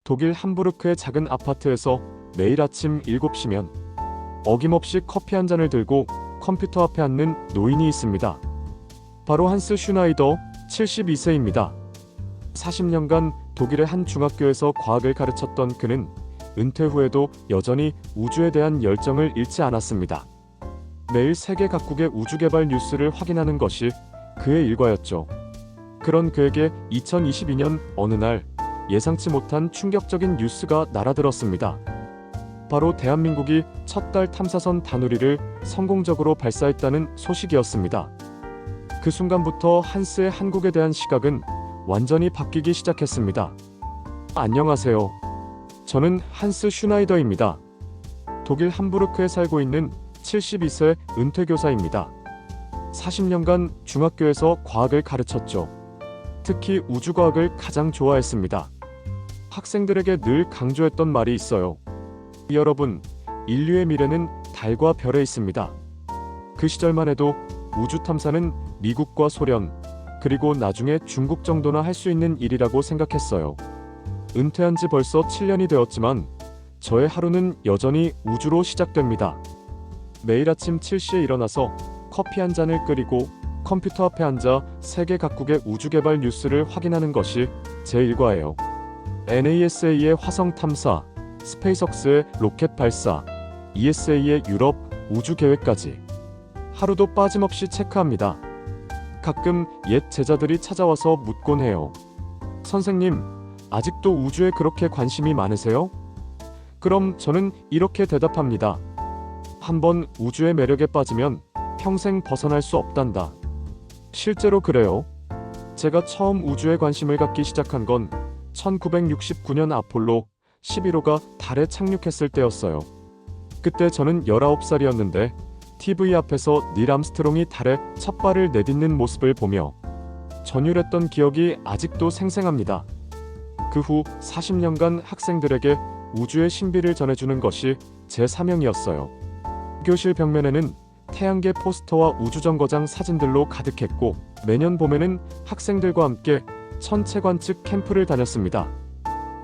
독일 함부르크의 작은 아파트에서 매일 아침 7시면 어김없이 커피 한 잔을 들고 컴퓨터 앞에 앉는 노인이 있습니다. 바로 한스 슈나이더 72세입니다. 40년간 독일의 한 중학교에서 과학을 가르쳤던 그는 은퇴 후에도 여전히 우주에 대한 열정을 잃지 않았습니다. 매일 세계 각국의 우주 개발 뉴스를 확인하는 것이 그의 일과였죠. 그런 그에게 2022년 어느 날 예상치 못한 충격적인 뉴스가 날아들었습니다. 바로 대한민국이 첫 달 탐사선 다누리를 성공적으로 발사했다는 소식이었습니다. 그 순간부터 한스의 한국에 대한 시각은 완전히 바뀌기 시작했습니다. 안녕하세요. 저는 한스 슈나이더입니다. 독일 함부르크에 살고 있는 72세 은퇴교사입니다. 40년간 중학교에서 과학을 가르쳤죠. 특히 우주과학을 가장 좋아했습니다. 학생들에게 늘 강조했던 말이 있어요. 여러분, 인류의 미래는 달과 별에 있습니다. 그 시절만 해도 우주 탐사는 미국과 소련, 그리고 나중에 중국 정도나 할 수 있는 일이라고 생각했어요. 은퇴한 지 벌써 7년이 되었지만 저의 하루는 여전히 우주로 시작됩니다. 매일 아침 7시에 일어나서 커피 한 잔을 끓이고 컴퓨터 앞에 앉아 세계 각국의 우주 개발 뉴스를 확인하는 것이 제 일과예요. NASA의 화성 탐사, 스페이스X의 로켓 발사, ESA의 유럽 우주 계획까지 하루도 빠짐없이 체크합니다. 가끔 옛 제자들이 찾아와서 묻곤 해요. 선생님, 아직도 우주에 그렇게 관심이 많으세요? 그럼 저는 이렇게 대답합니다. 한번 우주의 매력에 빠지면 평생 벗어날 수 없단다. 실제로 그래요. 제가 처음 우주에 관심을 갖기 시작한 건 1969년 아폴로 11호가 달에 착륙했을 때였어요. 그때 저는 19살이었는데 TV 앞에서 닐 암스트롱이 달에 첫 발을 내딛는 모습을 보며 전율했던 기억이 아직도 생생합니다. 그 후 40년간 학생들에게 우주의 신비를 전해주는 것이 제 사명이었어요. 교실 벽면에는 태양계 포스터와 우주정거장 사진들로 가득했고 매년 봄에는 학생들과 함께 천체관측 캠프를 다녔습니다.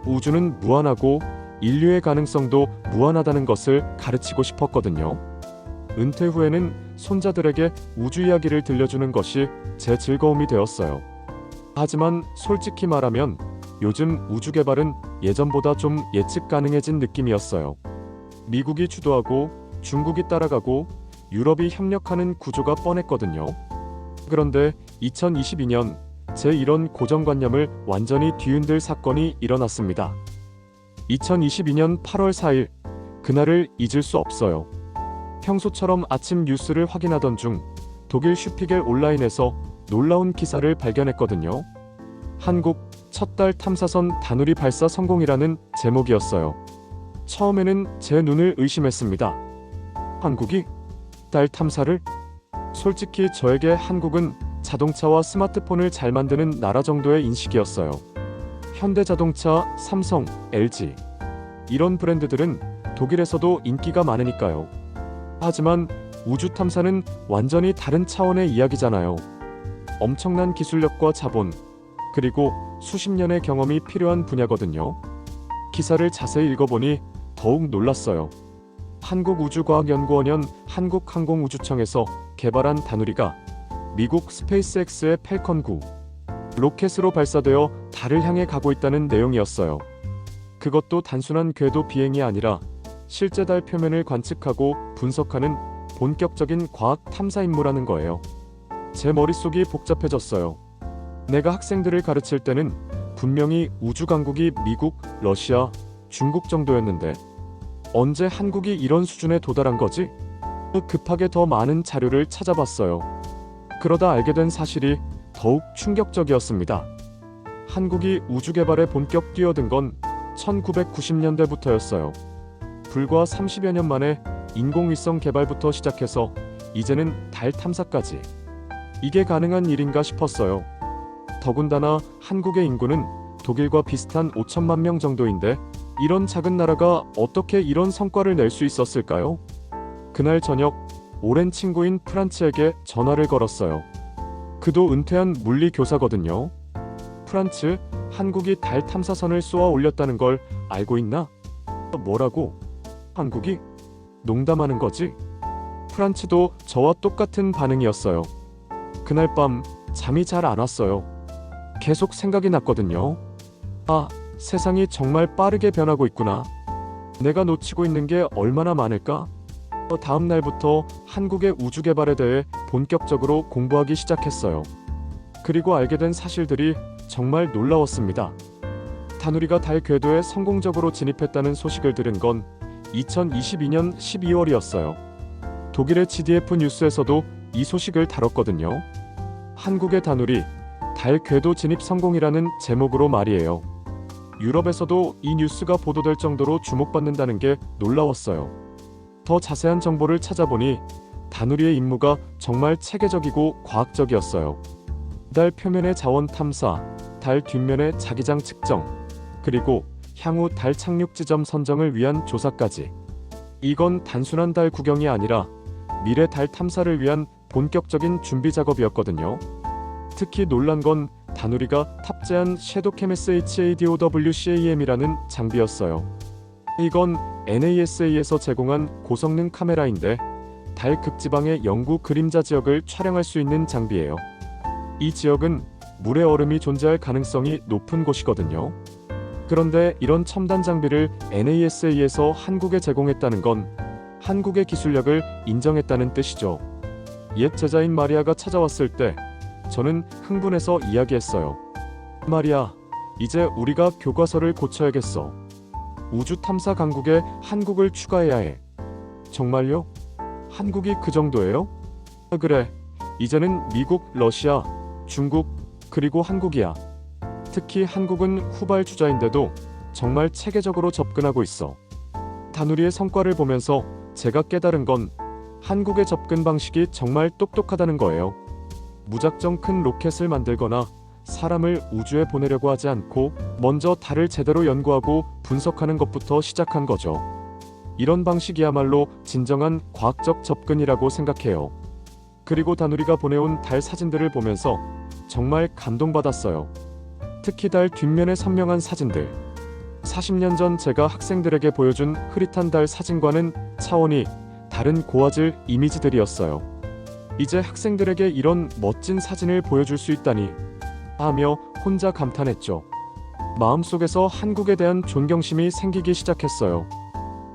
우주는 무한하고 인류의 가능성도 무한하다는 것을 가르치고 싶었거든요. 은퇴 후에는 손자들에게 우주 이야기를 들려주는 것이 제 즐거움이 되었어요. 하지만 솔직히 말하면 요즘 우주 개발은 예전보다 좀 예측 가능해진 느낌이었어요. 미국이 주도하고 중국이 따라가고 유럽이 협력하는 구조가 뻔했거든요. 그런데 2022년 제 이런 고정관념을 완전히 뒤흔들 사건이 일어났습니다. 2022년 8월 4일, 그날을 잊을 수 없어요. 평소처럼 아침 뉴스를 확인하던 중 독일 슈피겔 온라인에서 놀라운 기사를 발견했거든요. 한국 첫 달 탐사선 다누리 발사 성공이라는 제목이었어요. 처음에는 제 눈을 의심했습니다. 한국이 달 탐사를? 솔직히 저에게 한국은 자동차와 스마트폰을 잘 만드는 나라 정도의 인식이었어요. 현대자동차, 삼성, LG 이런 브랜드들은 독일에서도 인기가 많으니까요. 하지만 우주 탐사는 완전히 다른 차원의 이야기잖아요. 엄청난 기술력과 자본, 그리고 수십 년의 경험이 필요한 분야거든요. 기사를 자세히 읽어보니 더욱 놀랐어요. 한국우주과학연구원연 한국항공우주청에서 개발한 다누리가 미국 스페이스X의 팰컨 9 로켓으로 발사되어 달을 향해 가고 있다는 내용이었어요. 그것도 단순한 궤도 비행이 아니라 실제 달 표면을 관측하고 분석하는 본격적인 과학 탐사 임무라는 거예요. 제 머릿속이 복잡해졌어요. 내가 학생들을 가르칠 때는 분명히 우주 강국이 미국, 러시아, 중국 정도였는데 언제 한국이 이런 수준에 도달한 거지? 급하게 더 많은 자료를 찾아봤어요. 그러다 알게 된 사실이 더욱 충격적이었습니다. 한국이 우주 개발에 본격 뛰어든 건 1990년대부터였어요. 불과 30여 년 만에 인공위성 개발부터 시작해서 이제는 달 탐사까지. 이게 가능한 일인가 싶었어요. 더군다나 한국의 인구는 독일과 비슷한 5천만 명 정도인데 이런 작은 나라가 어떻게 이런 성과를 낼 수 있었을까요? 그날 저녁 오랜 친구인 프란츠에게 전화를 걸었어요. 그도 은퇴한 물리 교사거든요. 프란츠, 한국이 달 탐사선을 쏘아 올렸다는 걸 알고 있나? 뭐라고? 한국이? 농담하는 거지? 프란츠도 저와 똑같은 반응이었어요. 그날 밤 잠이 잘 안 왔어요. 계속 생각이 났거든요. 아, 세상이 정말 빠르게 변하고 있구나. 내가 놓치고 있는 게 얼마나 많을까? 다음 날부터 한국의 우주 개발에 대해 본격적으로 공부하기 시작했어요. 그리고 알게 된 사실들이 정말 놀라웠습니다. 다누리가 달 궤도에 성공적으로 진입했다는 소식을 들은 건 2022년 12월이었어요. 독일의 GDF 뉴스에서도 이 소식을 다뤘거든요. 한국의 다누리, 달 궤도 진입 성공이라는 제목으로 말이에요. 유럽에서도 이 뉴스가 보도될 정도로 주목받는다는 게 놀라웠어요. 더 자세한 정보를 찾아보니 다누리의 임무가 정말 체계적이고 과학적이었어요. 달 표면의 자원 탐사, 달 뒷면의 자기장 측정, 그리고 향후 달 착륙 지점 선정을 위한 조사까지. 이건 단순한 달 구경이 아니라 미래 달 탐사를 위한 본격적인 준비 작업이었거든요. 특히 놀란 건 다누리가 탑재한 섀도우 캠 SHADOWCAM이라는 장비였어요. 이건 NASA에서 제공한 고성능 카메라인데 달 극지방의 영구 그림자 지역을 촬영할 수 있는 장비예요. 이 지역은 물의 얼음이 존재할 가능성이 높은 곳이거든요. 그런데 이런 첨단 장비를 NASA에서 한국에 제공했다는 건 한국의 기술력을 인정했다는 뜻이죠. 옛 제자인 마리아가 찾아왔을 때 저는 흥분해서 이야기했어요. 마리아, 이제 우리가 교과서를 고쳐야겠어. 우주 탐사 강국에 한국을 추가해야 해. 정말요? 한국이 그 정도예요? 그래. 이제는 미국, 러시아, 중국, 그리고 한국이야. 특히 한국은 후발주자인데도 정말 체계적으로 접근하고 있어. 다누리의 성과를 보면서 제가 깨달은 건 한국의 접근 방식이 정말 똑똑하다는 거예요. 무작정 큰 로켓을 만들거나 사람을 우주에 보내려고 하지 않고 먼저 달을 제대로 연구하고 분석하는 것부터 시작한 거죠. 이런 방식이야말로 진정한 과학적 접근이라고 생각해요. 그리고 다누리가 보내온 달 사진들을 보면서 정말 감동받았어요. 특히 달 뒷면의 선명한 사진들. 40년 전 제가 학생들에게 보여준 흐릿한 달 사진과는 차원이 다른 고화질 이미지들이었어요. 이제 학생들에게 이런 멋진 사진을 보여줄 수 있다니 하며 혼자 감탄했죠. 마음속에서 한국에 대한 존경심이 생기기 시작했어요.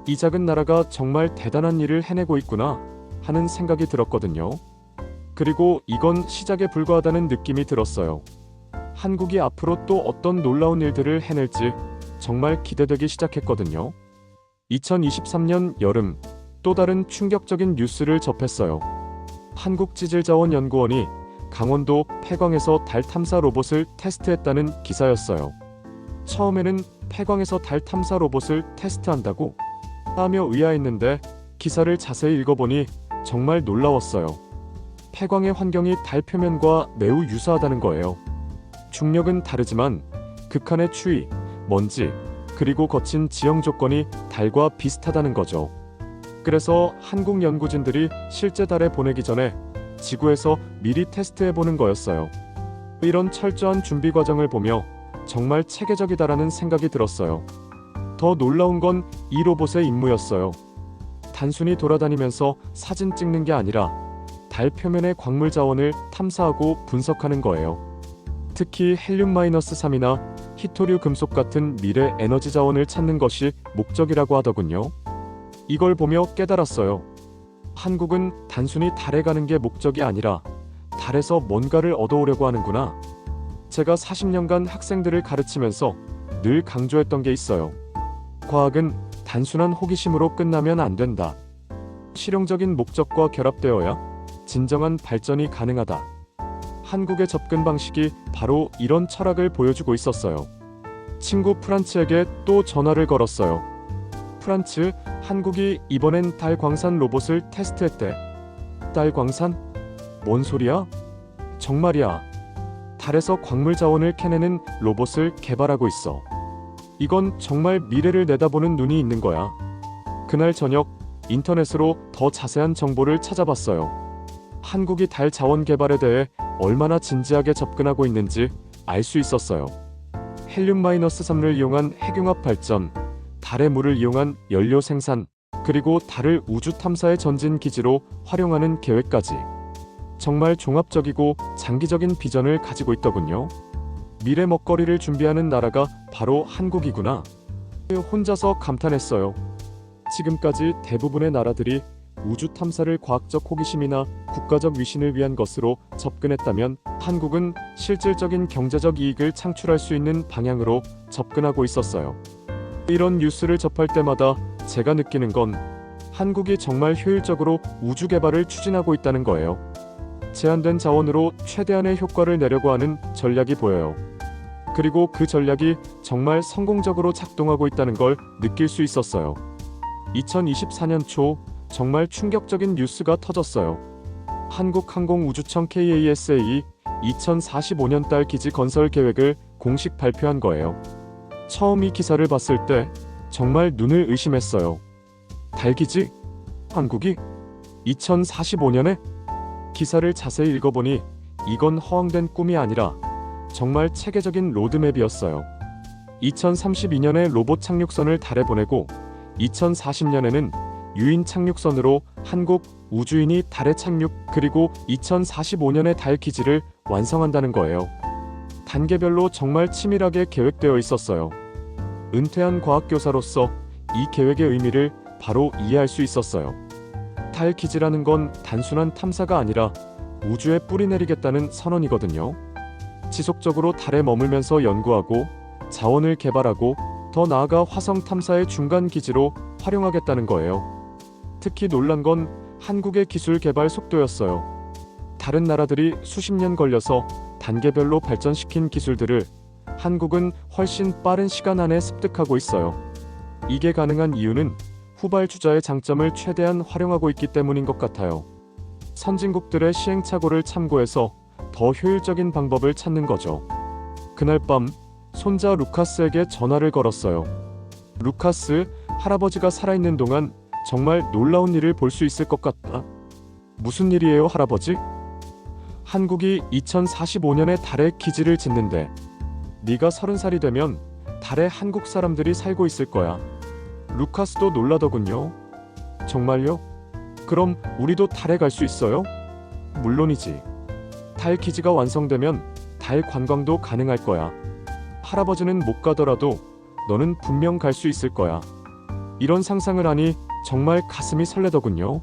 이 작은 나라가 정말 대단한 일을 해내고 있구나 하는 생각이 들었거든요. 그리고 이건 시작에 불과하다는 느낌이 들었어요. 한국이 앞으로 또 어떤 놀라운 일들을 해낼지 정말 기대되기 시작했거든요. 2023년 여름 또 다른 충격적인 뉴스를 접했어요. 한국지질자원연구원이 강원도 폐광에서 달 탐사 로봇을 테스트했다는 기사였어요. 처음에는 폐광에서 달 탐사 로봇을 테스트한다고? 하며 의아했는데 기사를 자세히 읽어보니 정말 놀라웠어요. 폐광의 환경이 달 표면과 매우 유사하다는 거예요. 중력은 다르지만 극한의 추위, 먼지, 그리고 거친 지형 조건이 달과 비슷하다는 거죠. 그래서 한국 연구진들이 실제 달에 보내기 전에 지구에서 미리 테스트해보는 거였어요. 이런 철저한 준비 과정을 보며 정말 체계적이다라는 생각이 들었어요. 더 놀라운 건 이 로봇의 임무였어요. 단순히 돌아다니면서 사진 찍는 게 아니라 달 표면의 광물 자원을 탐사하고 분석하는 거예요. 특히 헬륨-3이나 히토류 금속 같은 미래 에너지 자원을 찾는 것이 목적이라고 하더군요. 이걸 보며 깨달았어요. 한국은 단순히 달에 가는 게 목적이 아니라 달에서 뭔가를 얻어오려고 하는구나. 제가 40년간 학생들을 가르치면서 늘 강조했던 게 있어요. 과학은 단순한 호기심으로 끝나면 안 된다. 실용적인 목적과 결합되어야 진정한 발전이 가능하다. 한국의 접근 방식이 바로 이런 철학을 보여주고 있었어요. 친구 프란츠에게 또 전화를 걸었어요. 프란츠, 한국이 이번엔 달 광산 로봇을 테스트했대. 달 광산? 뭔 소리야? 정말이야. 달에서 광물 자원을 캐내는 로봇을 개발하고 있어. 이건 정말 미래를 내다보는 눈이 있는 거야. 그날 저녁 인터넷으로 더 자세한 정보를 찾아봤어요. 한국이 달 자원 개발에 대해 얼마나 진지하게 접근하고 있는지 알 수 있었어요. 헬륨-3를 이용한 핵융합 발전, 달의 물을 이용한 연료 생산, 그리고 달을 우주 탐사의 전진 기지로 활용하는 계획까지. 정말 종합적이고 장기적인 비전을 가지고 있더군요. 미래 먹거리를 준비하는 나라가 바로 한국이구나. 혼자서 감탄했어요. 지금까지 대부분의 나라들이 우주 탐사를 과학적 호기심이나 국가적 위신을 위한 것으로 접근했다면 한국은 실질적인 경제적 이익을 창출할 수 있는 방향으로 접근하고 있었어요. 이런 뉴스를 접할 때마다 제가 느끼는 건 한국이 정말 효율적으로 우주 개발을 추진하고 있다는 거예요. 제한된 자원으로 최대한의 효과를 내려고 하는 전략이 보여요. 그리고 그 전략이 정말 성공적으로 작동하고 있다는 걸 느낄 수 있었어요. 2024년 초 정말 충격적인 뉴스가 터졌어요. 한국항공우주청 KASA 2045년 달 기지 건설 계획을 공식 발표한 거예요. 처음 이 기사를 봤을 때 정말 눈을 의심했어요. 달기지? 한국이? 2045년에? 기사를 자세히 읽어보니 이건 허황된 꿈이 아니라 정말 체계적인 로드맵이었어요. 2032년에 로봇 착륙선을 달에 보내고 2040년에는 유인 착륙선으로 한국 우주인이 달에 착륙, 그리고 2045년에 달 기지를 완성한다는 거예요. 단계별로 정말 치밀하게 계획되어 있었어요. 은퇴한 과학교사로서 이 계획의 의미를 바로 이해할 수 있었어요. 달 기지라는 건 단순한 탐사가 아니라 우주에 뿌리내리겠다는 선언이거든요. 지속적으로 달에 머물면서 연구하고 자원을 개발하고 더 나아가 화성 탐사의 중간 기지로 활용하겠다는 거예요. 특히 놀란 건 한국의 기술 개발 속도였어요. 다른 나라들이 수십 년 걸려서 단계별로 발전시킨 기술들을 한국은 훨씬 빠른 시간 안에 습득하고 있어요. 이게 가능한 이유는 후발주자의 장점을 최대한 활용하고 있기 때문인 것 같아요. 선진국들의 시행착오를 참고해서 더 효율적인 방법을 찾는 거죠. 그날 밤 손자 루카스에게 전화를 걸었어요. 루카스, 할아버지가 살아있는 동안 정말 놀라운 일을 볼 수 있을 것 같다. 무슨 일이에요, 할아버지? 한국이 2045년에 달에 기지를 짓는데 네가 30살이 되면 달에 한국 사람들이 살고 있을 거야. 루카스도 놀라더군요. 정말요? 그럼 우리도 달에 갈 수 있어요? 물론이지. 달 기지가 완성되면 달 관광도 가능할 거야. 할아버지는 못 가더라도 너는 분명 갈 수 있을 거야. 이런 상상을 하니 정말 가슴이 설레더군요.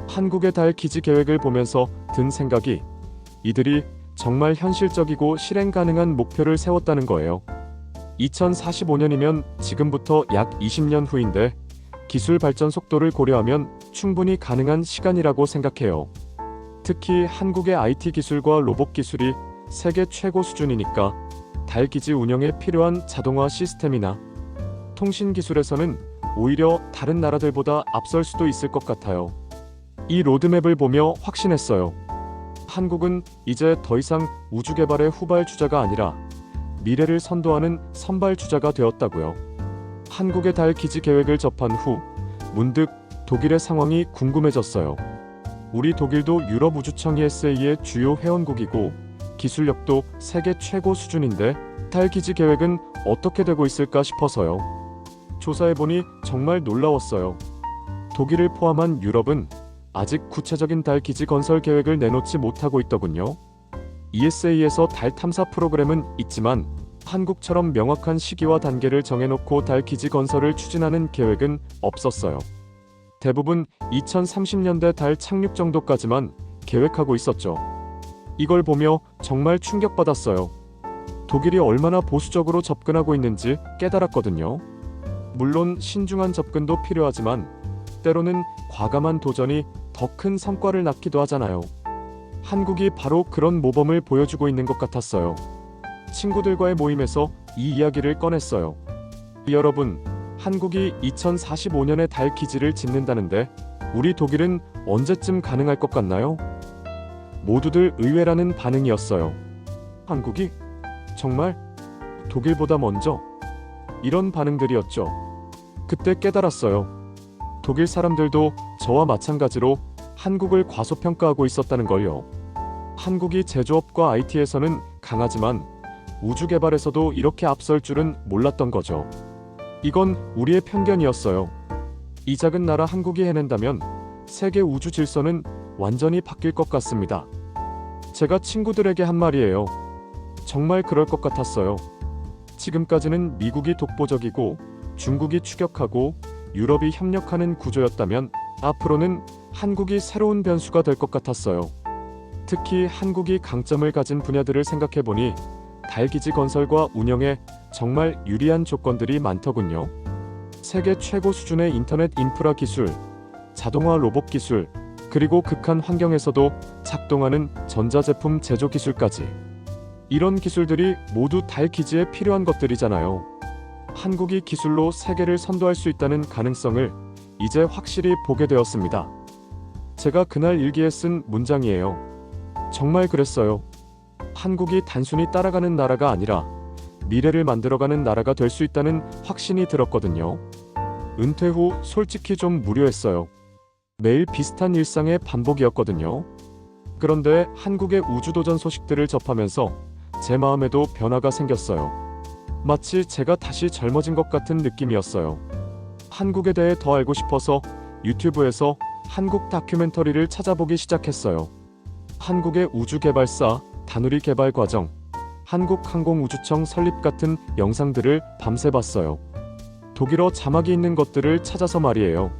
한국의 달 기지 계획을 보면서 든 생각이 이들이 정말 현실적이고 실행 가능한 목표를 세웠다는 거예요. 2045년이면 지금부터 약 20년 후인데 기술 발전 속도를 고려하면 충분히 가능한 시간이라고 생각해요. 특히 한국의 IT 기술과 로봇 기술이 세계 최고 수준이니까 달 기지 운영에 필요한 자동화 시스템이나 통신 기술에서는 오히려 다른 나라들보다 앞설 수도 있을 것 같아요. 이 로드맵을 보며 확신했어요. 한국은 이제 더 이상 우주 개발의 후발주자가 아니라 미래를 선도하는 선발주자가 되었다고요. 한국의 달 기지 계획을 접한 후 문득 독일의 상황이 궁금해졌어요. 우리 독일도 유럽 우주청 ESA의 주요 회원국이고 기술력도 세계 최고 수준인데 달 기지 계획은 어떻게 되고 있을까 싶어서요. 조사해보니 정말 놀라웠어요. 독일을 포함한 유럽은 아직 구체적인 달 기지 건설 계획을 내놓지 못하고 있더군요. ESA에서 달 탐사 프로그램은 있지만 한국처럼 명확한 시기와 단계를 정해놓고 달 기지 건설을 추진하는 계획은 없었어요. 대부분 2030년대 달 착륙 정도까지만 계획하고 있었죠. 이걸 보며 정말 충격받았어요. 독일이 얼마나 보수적으로 접근하고 있는지 깨달았거든요. 물론 신중한 접근도 필요하지만 때로는 과감한 도전이 더 큰 성과를 낳기도 하잖아요. 한국이 바로 그런 모범을 보여주고 있는 것 같았어요. 친구들과의 모임에서 이 이야기를 꺼냈어요. 여러분, 한국이 2045년에 달 기지를 짓는다는데 우리 독일은 언제쯤 가능할 것 같나요? 모두들 의외라는 반응이었어요. 한국이? 정말? 독일보다 먼저? 이런 반응들이었죠. 그때 깨달았어요. 독일 사람들도 저와 마찬가지로 한국을 과소평가하고 있었다는 걸요. 한국이 제조업과 IT에서는 강하지만 우주 개발에서도 이렇게 앞설 줄은 몰랐던 거죠. 이건 우리의 편견이었어요. 이 작은 나라 한국이 해낸다면 세계 우주 질서는 완전히 바뀔 것 같습니다. 제가 친구들에게 한 말이에요. 정말 그럴 것 같았어요. 지금까지는 미국이 독보적이고 중국이 추격하고 유럽이 협력하는 구조였다면 앞으로는 한국이 새로운 변수가 될 것 같았어요. 특히 한국이 강점을 가진 분야들을 생각해보니 달기지 건설과 운영에 정말 유리한 조건들이 많더군요. 세계 최고 수준의 인터넷 인프라 기술, 자동화 로봇 기술, 그리고 극한 환경에서도 작동하는 전자제품 제조 기술까지. 이런 기술들이 모두 달 기지에 필요한 것들이잖아요. 한국이 기술로 세계를 선도할 수 있다는 가능성을 이제 확실히 보게 되었습니다. 제가 그날 일기에 쓴 문장이에요. 정말 그랬어요. 한국이 단순히 따라가는 나라가 아니라 미래를 만들어가는 나라가 될 수 있다는 확신이 들었거든요. 은퇴 후 솔직히 좀 무료했어요. 매일 비슷한 일상의 반복이었거든요. 그런데 한국의 우주도전 소식들을 접하면서 제 마음에도 변화가 생겼어요. 마치 제가 다시 젊어진 것 같은 느낌이었어요. 한국에 대해 더 알고 싶어서 유튜브에서 한국 다큐멘터리를 찾아보기 시작했어요. 한국의 우주개발사, 다누리 개발 과정, 한국항공우주청 설립 같은 영상들을 밤새 봤어요. 독일어 자막이 있는 것들을 찾아서 말이에요.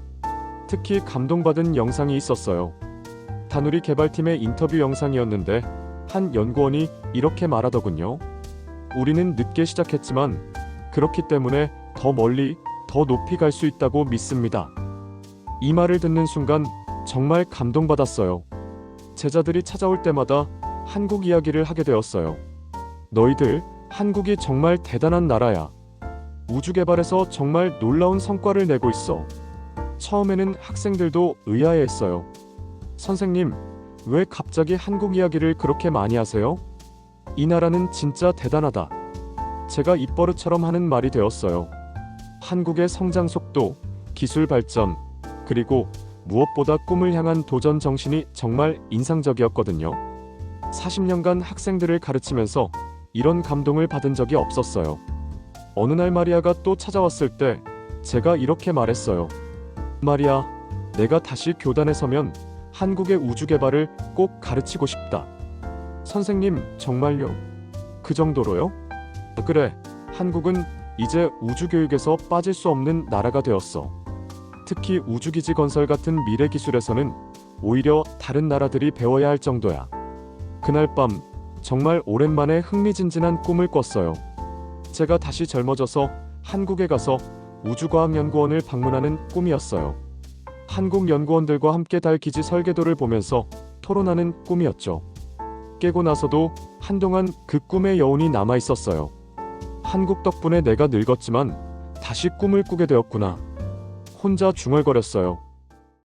특히 감동받은 영상이 있었어요. 다누리 개발팀의 인터뷰 영상이었는데 한 연구원이 이렇게 말하더군요. 우리는 늦게 시작했지만 그렇기 때문에 더 멀리, 더 높이 갈 수 있다고 믿습니다. 이 말을 듣는 순간 정말 감동받았어요. 제자들이 찾아올 때마다 한국 이야기를 하게 되었어요. 너희들, 한국이 정말 대단한 나라야. 우주 개발에서 정말 놀라운 성과를 내고 있어. 처음에는 학생들도 의아해했어요. 선생님, 왜 갑자기 한국 이야기를 그렇게 많이 하세요? 이 나라는 진짜 대단하다. 제가 입버릇처럼 하는 말이 되었어요. 한국의 성장 속도, 기술 발전, 그리고 무엇보다 꿈을 향한 도전 정신이 정말 인상적이었거든요. 40년간 학생들을 가르치면서 이런 감동을 받은 적이 없었어요. 어느 날 마리아가 또 찾아왔을 때 제가 이렇게 말했어요. 마리아, 내가 다시 교단에 서면 한국의 우주 개발을 꼭 가르치고 싶다. 선생님, 정말요? 그 정도로요? 그래, 한국은 이제 우주 교육에서 빠질 수 없는 나라가 되었어. 특히 우주기지 건설 같은 미래 기술에서는 오히려 다른 나라들이 배워야 할 정도야. 그날 밤 정말 오랜만에 흥미진진한 꿈을 꿨어요. 제가 다시 젊어져서 한국에 가서 우주과학연구원을 방문하는 꿈이었어요. 한국 연구원들과 함께 달 기지 설계도를 보면서 토론하는 꿈이었죠. 깨고 나서도 한동안 그 꿈의 여운이 남아 있었어요. 한국 덕분에 내가 늙었지만 다시 꿈을 꾸게 되었구나. 혼자 중얼거렸어요.